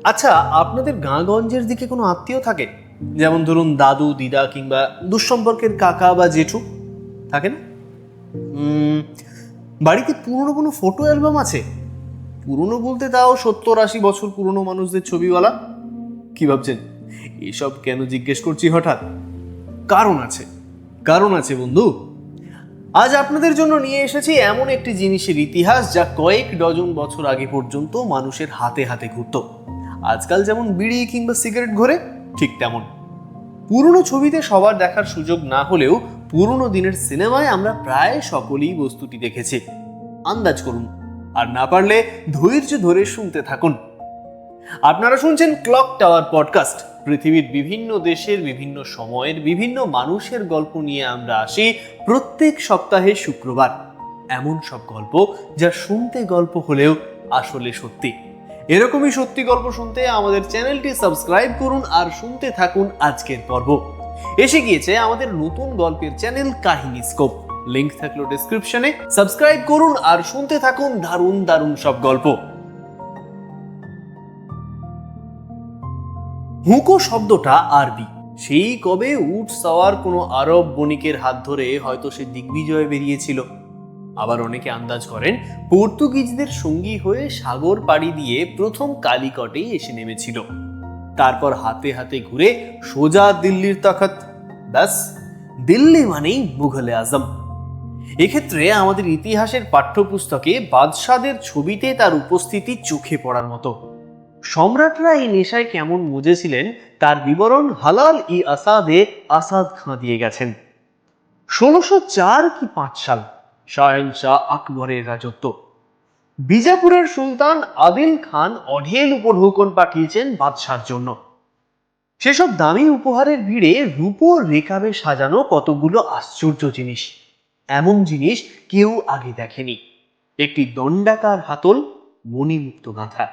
আচ্ছা, আপনাদের গাঁগঞ্জের দিকে কোনো আত্মীয় থাকে? যেমন ধরুন দাদু, দিদা কিংবা দুঃসম্পর্কের কাকা বা জেঠু থাকে না? বাড়িতে পুরনো কোনো ফটো অ্যালবাম আছে? পুরনো বলতে তাও 70-80 বছর পুরনো মানুষদের ছবিওয়ালা। কি ভাবছেন এসব কেন জিজ্ঞেস করছি হঠাৎ? কারণ আছে বন্ধু। আজ আপনাদের জন্য নিয়ে এসেছি এমন একটি জিনিসের ইতিহাস যা কয়েক ডজন বছর আগে পর্যন্ত মানুষের হাতে হাতে ঘুরত। আজকাল যেমন বিড়ি কিংবা সিগারেট ঘোরে, ঠিক তেমন। পুরনো ছবিতে সবার দেখার সুযোগ না হলেও পুরনো দিনের সিনেমায় আমরা প্রায় সকলেই বস্তুটি দেখেছি। আন্দাজ করুন, আর না পারলে ধৈর্য ধরে শুনতে থাকুন। আপনারা শুনছেন ক্লক টাওয়ার পডকাস্ট। পৃথিবীর বিভিন্ন দেশের বিভিন্ন সময়ের বিভিন্ন মানুষের গল্প নিয়ে আমরা আসি প্রত্যেক সপ্তাহে শুক্রবার। এমন সব গল্প যা শুনতে গল্প হলেও আসলে সত্যি। এরকমই সত্যি গল্প শুনতে আমাদের চ্যানেলটি সাবস্ক্রাইব করুন আর শুনতে থাকুন আজকের পর্ব। এসে গিয়েছে আমাদের নতুন গল্পের চ্যানেল কাহিনী স্কোপ, লিংক থাকলো ডেসক্রিপশনে। সাবস্ক্রাইব করুন আর শুনতে থাকুন দারুণ দারুণ সব গল্প। হুঁকো শব্দটা আরবি। সেই কবে উট সাওয়ার কোনো আরব বণিকের হাত ধরে হয়তো সে দিগ্বিজয়ে বেরিয়েছিল। আবার অনেকে আন্দাজ করেন পর্তুগিজদের সঙ্গী হয়ে সাগর পাড়ি দিয়ে প্রথম কালিকটেই এসে নেমেছিল। তারপর হাতে হাতে ঘুরে সোজা দিল্লির তখত। ব্যাস, দিল্লি মানেই মুঘলে আজম। এক্ষেত্রে আমাদের ইতিহাসের পাঠ্যপুস্তকে বাদশাদের ছবিতে তার উপস্থিতি চোখে পড়ার মতো। সম্রাটরা এই নেশায় কেমন মজেছিলেন তার বিবরণ হালাল ই আসাদে আসাদ খাঁ দিয়ে গেছেন। 1604 কি 5 সাল, শাহেনশাহ আকবরের রাজত্ব। বিজাপুরের সুলতান আদিল খান অঢেল উপঢৌকন পাঠিয়েছেন বাদশার জন্য। সেসব দামি উপহারের ভিড়ে রূপোর রেকাবে সাজানো কতগুলো আশ্চর্য জিনিস। এমন জিনিস কেউ আগে দেখেনি। একটি দণ্ডাকার হাতল, মণিমুক্ত গাঁথা,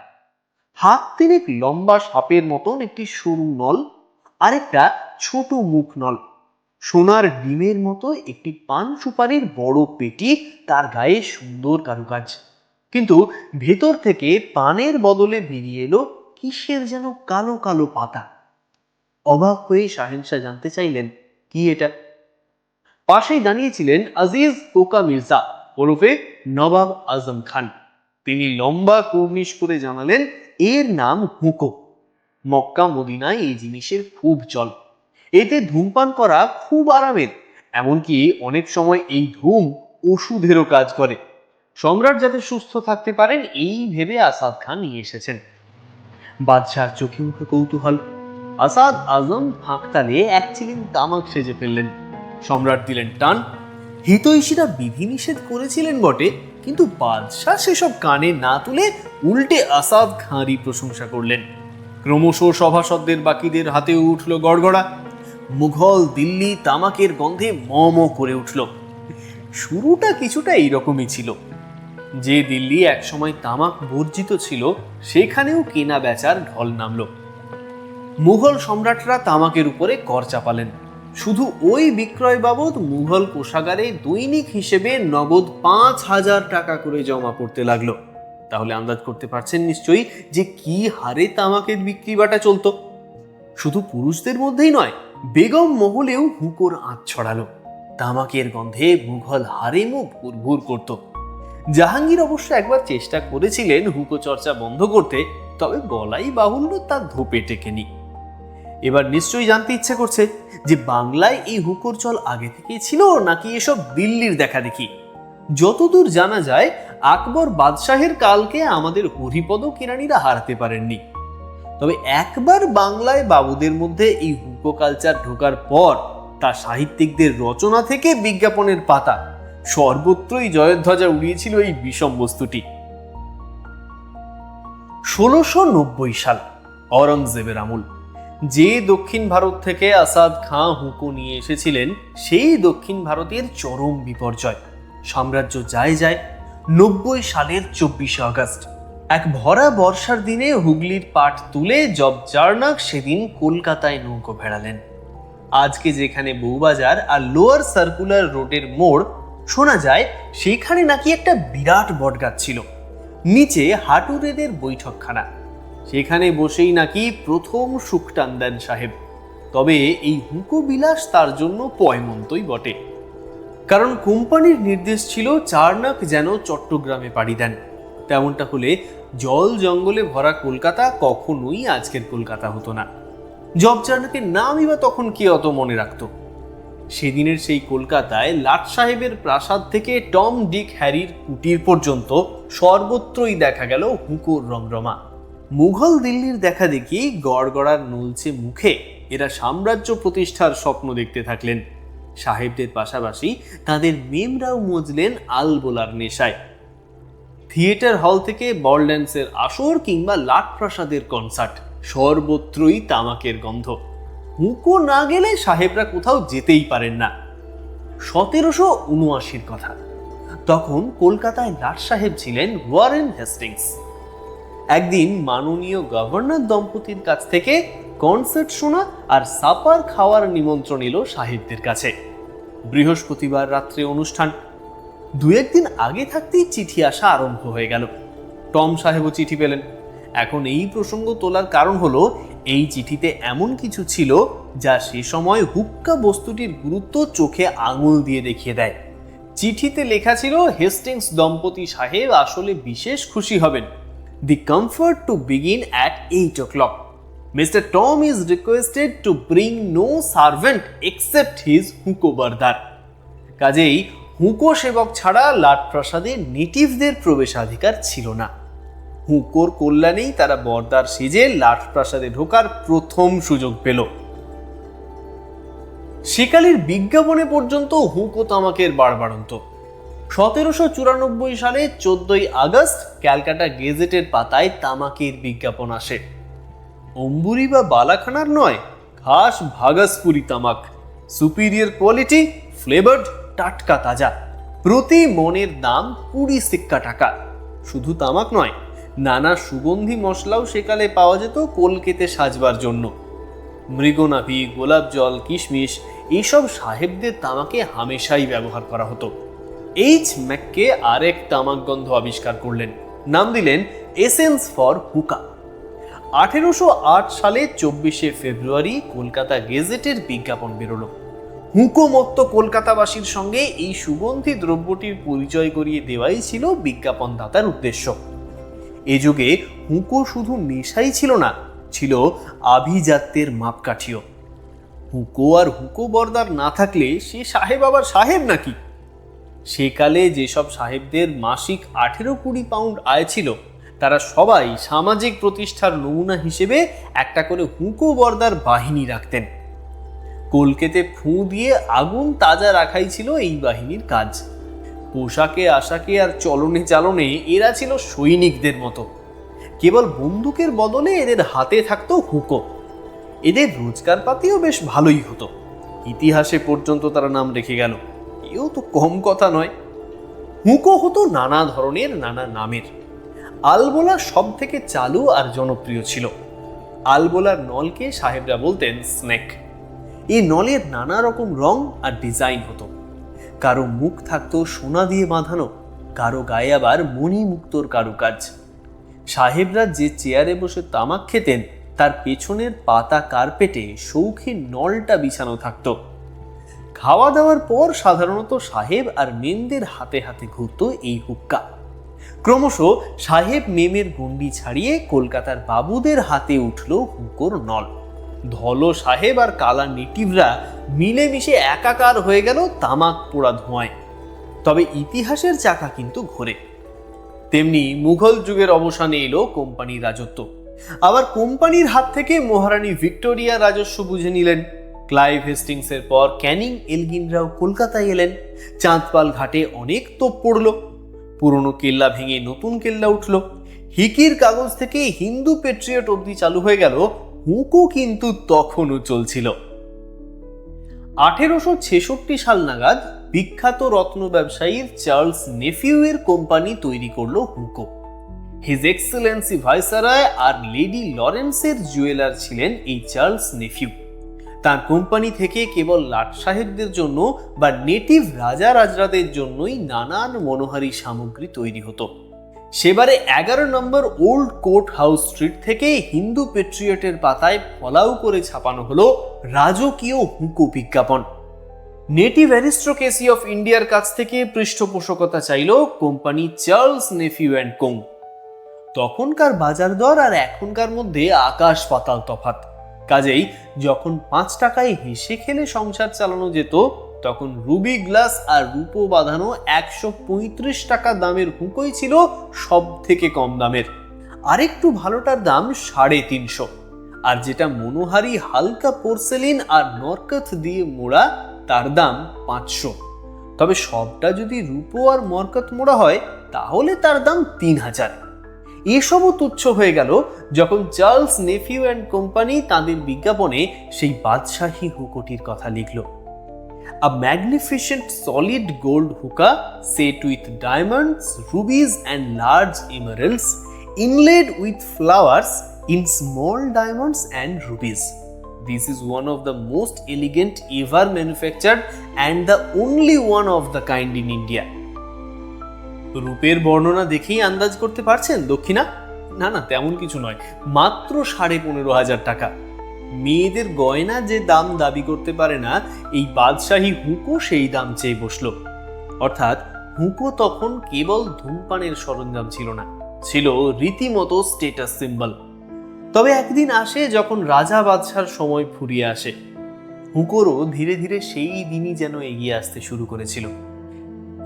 হাত তিনেক লম্বা সাপের মতন একটি সরু নল, আরেকটা ছোট মুখ নল, সোনার ডিমের মতো একটি পান সুপারির বড় পেটি, তার গায়ে সুন্দর কারুকাজ। কিন্তু ভেতর থেকে পানের বদলে বেরিয়ে এলো কিসের যেন কালো কালো পাতা। অবাক হয়ে শাহেনশাহ জানতে চাইলেন কি এটা। পাশেই দাঁড়িয়েছিলেন আজিজ কোকা মির্জা ওরফে নবাব আজম খান। তিনি লম্বা কর্নিশ করে জানালেন এর নাম হুঁকো। মক্কা মদিনায় এই জিনিসের খুব চল। এতে ধূমপান করা খুব আরামের, এমনকি অনেক সময় এই ধূম ওষুধেরও কাজ করে। সম্রাট যাতে সুস্থ থাকতে পারেন এই ভেবে আসাদ খান নিয়ে এসেছেন। বাদশার চোখে মুখে কৌতূহল। আসাদ আজম ফাঁকতালে এক চিলিম তামাক সেজে ফেললেন। সম্রাট দিলেন টান। হিতৈষীরা বিধিনিষেধ করেছিলেন বটে, কিন্তু বাদশাহ সেসব কানে না তুলে উল্টে আসাদ খাঁরই প্রশংসা করলেন। ক্রমশ সভাসদদের বাকিদের হাতেও উঠল গড়গড়া। মুঘল দিল্লি তামাকের গন্ধে ম ম করে উঠল। শুরুটা কিছুটা এইরকমই ছিল। যে দিল্লি একসময় তামাক বর্জিত ছিল সেখানেও কেনা বেচার ঢল নামল। মুঘল সম্রাটরা তামাকের উপরে কর চাপালেন। শুধু ওই বিক্রয় বাবদ মুঘল কোষাগারে দৈনিক হিসেবে নগদ 5,000 টাকা করে জমা পড়তে লাগলো। তাহলে আন্দাজ করতে পারছেন নিশ্চয়ই যে কি হারে তামাকের বিক্রি বাটা চলতো। শুধু পুরুষদের মধ্যেই নয়, বেগম মহলেও হুঁকোর আঁচ ছড়ালো। তামাকের গন্ধে মুঘল হারেমও ভুরভুর করত। জাহাঙ্গীর অবশ্য একবার চেষ্টা করেছিলেন হুঁকো চর্চা বন্ধ করতে, তবে বলাই বাহুল্য তার ধোপে টেকেনি। এবার নিশ্চয়ই জানতে ইচ্ছে করছে যে বাংলায় এই হুঁকোর চল আগে থেকেই ছিল নাকি এসব দিল্লির দেখা দেখি। যতদূর জানা যায় আকবর বাদশাহের কালকে আমাদের হরিপদ কেরানিরা হারাতে পারেননি। তবে একবার বাংলায় বাবুদের মধ্যে এই হুঁকো কালচার ঢোকার পর তা সাহিত্যিকদের রচনা থেকে বিজ্ঞাপনের পাতা সর্বত্রই জয়ধ্বজা উড়িয়েছিল এই বিষম বস্তুটি। 1690 সাল, অরঙ্গজেবের আমল। যে দক্ষিণ ভারত থেকে আসাদ খাঁ হুঁকো নিয়ে এসেছিলেন সেই দক্ষিণ ভারতের চরম বিপর্যয়। সাম্রাজ্য যায়। 90 সালের 24শে আগস্ট এক ভরা বর্ষার দিনে হুগলির পাট তুলে জব চার্নাক সেদিন কলকাতায় নৌকো ভেড়ালেন। আজকে যেখানে বউবাজার আর লোয়ার সার্কুলার রোডের মোড়, শোনা যায় সেখানে নাকি একটা বিরাট বটগাছ ছিল, নিচে হাঁটুরেদের বৈঠকখানা। সেখানে বসেই নাকি প্রথম সুখ টান দেন সাহেব। তবে এই হুঁকো বিলাস তার জন্য পয়মন্তই বটে, কারণ কোম্পানির নির্দেশ ছিল চার্নাক যেন চট্টগ্রামে পাড়ি দেন। তেমনটা হলে জল জঙ্গলে ভরা কলকাতা কখনোই আজকের কলকাতা হতো না। জব চার্নাকের নামই বা তখন কে অত মনে রাখত? সেদিনের সেই কলকাতায় লাট সাহেবের প্রাসাদ থেকে টম ডিক হ্যারির কুটির পর্যন্ত সর্বত্রই দেখা গেল হুঁকোর রমরমা। মুঘল দিল্লির দেখা দেখি গড়গড়ার নলছে মুখে এরা সাম্রাজ্য প্রতিষ্ঠার স্বপ্ন দেখতে থাকলেন। সাহেবদের পাশাপাশি তাদের মেমরাও মজলেন আলবোলার নেশায়। থিয়েটার হল থেকে বল ড্যান্সের আসর কিংবা লাট প্রাসাদের কনসার্ট, সর্বত্রই তামাকের গন্ধ। হুঁকো না গেলে সাহেবরা কোথাও যেতেই পারেন না। 1779 কথা। তখন কলকাতায় লাট সাহেব ছিলেন ওয়ারেন হেস্টিংস। একদিন মাননীয় গভর্নর দম্পতির কাছ থেকে কনসার্ট শোনা আর সাপার খাওয়ার নিমন্ত্রণ এলো সাহেবদের কাছে। বৃহস্পতিবার রাত্রে অনুষ্ঠান। দু একদিন আগে থাকতেই চিঠি আসা আরম্ভ হয়ে গেল। টম সাহেবও চিঠি পেলেন। এখন এই প্রসঙ্গ তোলার কারণ হলো, এই চিঠিতে এমন কিছু ছিল যা সে সময় হুক্কা বস্তুটির গুরুত্ব চোখে আঙুল দিয়ে দেখিয়ে দেয়। চিঠিতে লেখা ছিল, হেস্টিংস দম্পতি সাহেব আসলে বিশেষ খুশি হবেন। The comfort to begin at 8 o'clock. Mr. Tom is requested to bring no servant except his হুঁকো বরদার। কাজেই হুঁকো সেবক ছাড়া লাট প্রাসাদে নেটিভদের প্রবেশাধিকার ছিল না। হুঁকোর কল্যাণেই তারা বরদার সেজে লাট প্রাসাদে ঢোকার প্রথম সুযোগ পেল। সেকালের বিজ্ঞাপনে পর্যন্ত হুঁকো তামাকের বাড়বাড়ন্ত। 1794 সালে 14ই আগস্ট ক্যালকাটা গেজেটের পাতায় তামাকের বিজ্ঞাপন আসে। অম্বুরি বা বালাখানার নয়, খাস ভাগাসপুরি তামাক, সুপিরিয়র কোয়ালিটি, ফ্লেভার্ড, টাটকা তাজা। প্রতি মনের দাম 20 সিক্কা টাকা। শুধু তামাক নয়, নানা সুগন্ধি মশলাও সেকালে পাওয়া যেত কলকেতে সাজবার জন্য। মৃগনাভি, গোলাপ জল, কিশমিশ এইসব সাহেবদের তামাকে হামেশাই ব্যবহার করা হতো। এইচ ম্যাককে আরেক তামাক গন্ধ আবিষ্কার করলেন, নাম দিলেন এসেন্স ফর হুকা। 1808 সালে 24শে ফেব্রুয়ারি কলকাতা গেজেটের বিজ্ঞাপন বেরোলো। হুঁকোমত্ত কলকাতাবাসীর সঙ্গে এই সুগন্ধি দ্রব্যটির পরিচয় করিয়ে দেওয়াই ছিল বিজ্ঞাপনদাতার উদ্দেশ্য। এ যুগে হুঁকো শুধু নেশাই ছিল না, ছিল আভিজাত্যের মাপকাঠিও। হুঁকো আর হুঁকো বরদার না থাকলে সে সাহেব আবার সাহেব নাকি? সেকালে যেসব সাহেবদের মাসিক 18-20 পাউন্ড আয় ছিল, তারা সবাই সামাজিক প্রতিষ্ঠার নমুনা হিসেবে একটা করে হুঁকো বরদার বাহিনী রাখতেন। কলকেতে ফুঁ দিয়ে আগুন তাজা রাখাই ছিল এই বাহিনীর কাজ। পোশাকে আশাকে আর চলনে চালনে এরা ছিল সৈনিকদের মতো। কেবল বন্দুকের বদলে এদের হাতে থাকতো হুঁকো। এদের রোজগার পাতিও বেশ ভালোই হতো। ইতিহাসে পর্যন্ত তারা নাম রেখে গেল, এও তো কম কথা নয়। হুঁকো হতো নানা ধরনের, নানা নামের। আলবোলা সব থেকে চালু আর জনপ্রিয় ছিল। আলবোলার নলকে সাহেবরা বলতেন স্নেক। এই নলের নানা রকম রং আর ডিজাইন হতো। কারো মুখ থাকতো সোনা দিয়ে বাঁধানো, কারো গায়ে আবার মণিমুক্তোর কারুকাজ। সাহেবরা যে চেয়ারে বসে তামাক খেতেন, তার পেছনের পাতা কার্পেটে শৌখিন নলটা বিছানো থাকতো। খাওয়া দাওয়ার পর সাধারণত সাহেব আর মেমদের হাতে হাতে ঘুরত এই হুক্কা। ক্রমশ সাহেব মেমের গণ্ডি ছাড়িয়ে কলকাতার বাবুদের হাতে উঠল হুঁকোর নল। ধল সাহেব আর কালা নেটিভরা মিলেমিশে একাকার হয়ে গেল তামাক পোড়া ধোঁয়ায়। তবে ইতিহাসের চাকা কিন্তু ঘোরে। তেমনি মুঘল যুগের অবসানে এলো কোম্পানির রাজত্ব। আবার কোম্পানির হাত থেকে মহারানী ভিক্টোরিয়া রাজস্ব বুঝে নিলেন। ক্লাইভ হেস্টিংসের পর ক্যানিং এলগিনরাও কলকাতায় এলেন। চাঁদপাল ঘাটে অনেক তোপ পড়ল। পুরনো কেল্লা ভেঙে নতুন কেল্লা উঠল। হিকির কাগজ থেকে হিন্দু পেট্রিয়ট অবধি চালু হয়ে গেল। হুঁকো কিন্তু তখনও চলছিল। 1866 সাল নাগাদ বিখ্যাত রত্ন ব্যবসায়ীর চার্লস নেফিউ এর কোম্পানি তৈরি করলো হুঁকো। হিজ এক্সেলেন্সি ভাইসরয় আর লেডি লরেন্সের জুয়েলার ছিলেন এই চার্লস নেফিউ। তার কোম্পানি থেকে কেবল লাট সাহেবদের জন্য বা নেটিভ রাজা রাজরাদের জন্যই নানান মনোহারী সামগ্রী তৈরি হতো। সেবারে 11 নম্বর ওল্ড কোর্ট হাউস স্ট্রিট থেকে হিন্দু পেট্রিয়টের পাতায় ফলাও করে ছাপানো হলো রাজকীয় হুঁকো বিজ্ঞাপন। নেটিভ অ্যারিস্টোক্রেসি অফ ইন্ডিয়ার কাছ থেকে পৃষ্ঠপোষকতা চাইল company Charles Nephew and Co. তখনকার বাজার দর আর এখনকার মধ্যে আকাশ পাতাল তফাৎ। কাজেই যখন 5 টাকায় হেসে খেলে সংসার চালানো যেত, তখন রুবি গ্লাস আর রূপো বাঁধানো 135 টাকা দামের হুঁকোই ছিল সব থেকে কম দামের। আরেকটু ভালোটার দাম 350, আর যেটা মনোহারি হালকা পোর্সেলিন আর নরকত দিয়ে মোড়া তার দাম 500। তবে সবটা যদি রূপো আর মরকত মোড়া হয় তাহলে তার দাম 3000। এসবও তুচ্ছ হয়ে গেল যখন চার্লস নেফিউ অ্যান্ড কোম্পানি তাদের বিজ্ঞাপনে সেই বাদশাহী হুঁকোটির কথা লিখল। A magnificent solid gold hookah set with diamonds, rubies and large emeralds inlaid with flowers in small diamonds and rubies. This is one of the most elegant ever manufactured and the only one of the kind in India. রূপের বর্ণনা দেখেই আন্দাজ করতে পারছেন দক্ষিণা? না না, তেমন কিছু নয়, মাত্র 15,500 টাকা। মেয়েদের গয়না যে দাম দাবি করতে পারে না, এই বাদশাহী হুঁকো সেই দাম চেয়ে বসলো। অর্থাৎ হুঁকো তখন কেবল ধূমপানের সরঞ্জাম ছিল না, ছিল রীতিমতো স্টেটাস সিম্বল। তবে একদিন আসে যখন রাজা বাদশার সময় ফুরিয়ে আসে। হুঁকোরও ধীরে ধীরে সেই দিনই যেন এগিয়ে আসতে শুরু করেছিল।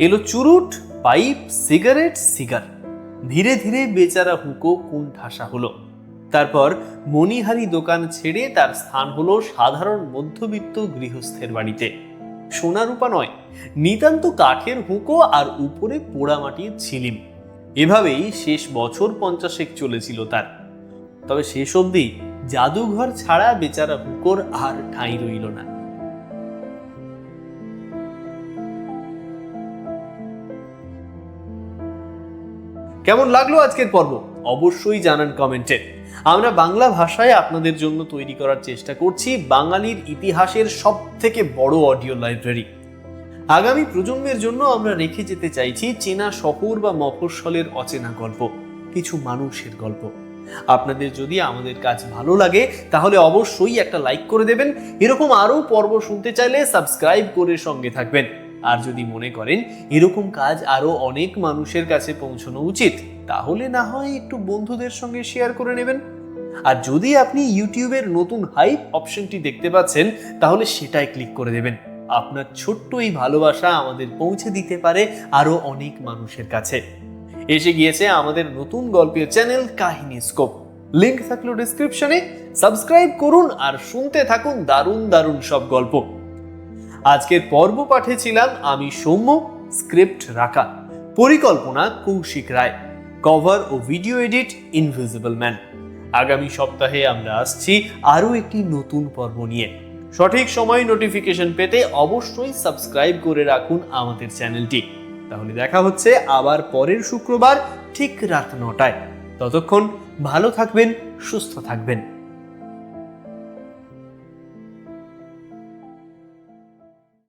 এলো চুরুট, পাইপ, সিগারেট, সিগার। ধীরে ধীরে বেচারা হুঁকো কোন ঠাসা হলো। তারপর মণিহারি দোকান ছেড়ে তার স্থান হলো সাধারণ মধ্যবিত্ত গৃহস্থের বাড়িতে। সোনা রূপা নয়, নিতান্ত কাঠের হুঁকো আর উপরে পোড়ামাটির ছিলিম। এভাবেই শেষ বছর 50 চলেছিল তার। তবে শেষ অবধি জাদুঘর ছাড়া বেচারা হুঁকোর আর ঠাঁই রইল না। কেমন লাগলো আজকের পর্ব অবশ্যই জানান কমেন্টে। আমরা বাংলা ভাষায় আপনাদের জন্য তৈরি করার চেষ্টা করছি বাঙালির ইতিহাসের সব থেকে বড় অডিও লাইব্রেরি। আগামী প্রজন্মের জন্য আমরা রেখে যেতে চাইছি চেনা শহর বা মফস্বলের অচেনা গল্প, কিছু মানুষের গল্প। আপনাদের যদি আমাদের কাজ ভালো লাগে তাহলে অবশ্যই একটা লাইক করে দেবেন। এরকম আরো পর্ব শুনতে চাইলে সাবস্ক্রাইব করে সঙ্গে থাকবেন। আর যদি মনে করেন এরকম কাজ আরো অনেক মানুষের কাছে পৌঁছানো উচিত, তাহলে না হয় একটু বন্ধুদের সঙ্গে শেয়ার করে নেবেন। আর যদি আপনি ইউটিউবের নতুন হাইপ অপশনটি দেখতে পাচ্ছেন, তাহলে সেটাই ক্লিক করে দেবেন। আপনার ছোট্ট এই ভালোবাসা আমাদের পৌঁছে দিতে পারে আরো অনেক মানুষের কাছে। এসে গিয়েছে আমাদের নতুন গল্পের চ্যানেল কাহিনী স্কোপ, লিংক থাকলো ডেসক্রিপশনে। সাবস্ক্রাইব করুন আর শুনতে থাকুন দারুণ দারুণ সব গল্প। আজকের পর্ব পাঠে ছিলাম আমি সৌম্য, স্ক্রিপ্ট রাখা, পরিকল্পনা কৌশিক রায়, কভার ও ভিডিও এডিট ইনভিজিবল ম্যান। আগামী সপ্তাহে আমরা আসছি আরো একটি নতুন পর্ব নিয়ে। সঠিক সময় নোটিফিকেশন পেতে অবশ্যই সাবস্ক্রাইব করে রাখুন আমাদের চ্যানেলটি। তাহলে দেখা হচ্ছে আবার পরের শুক্রবার ঠিক রাত 9টায়। ততক্ষণ ভালো থাকবেন, সুস্থ থাকবেন।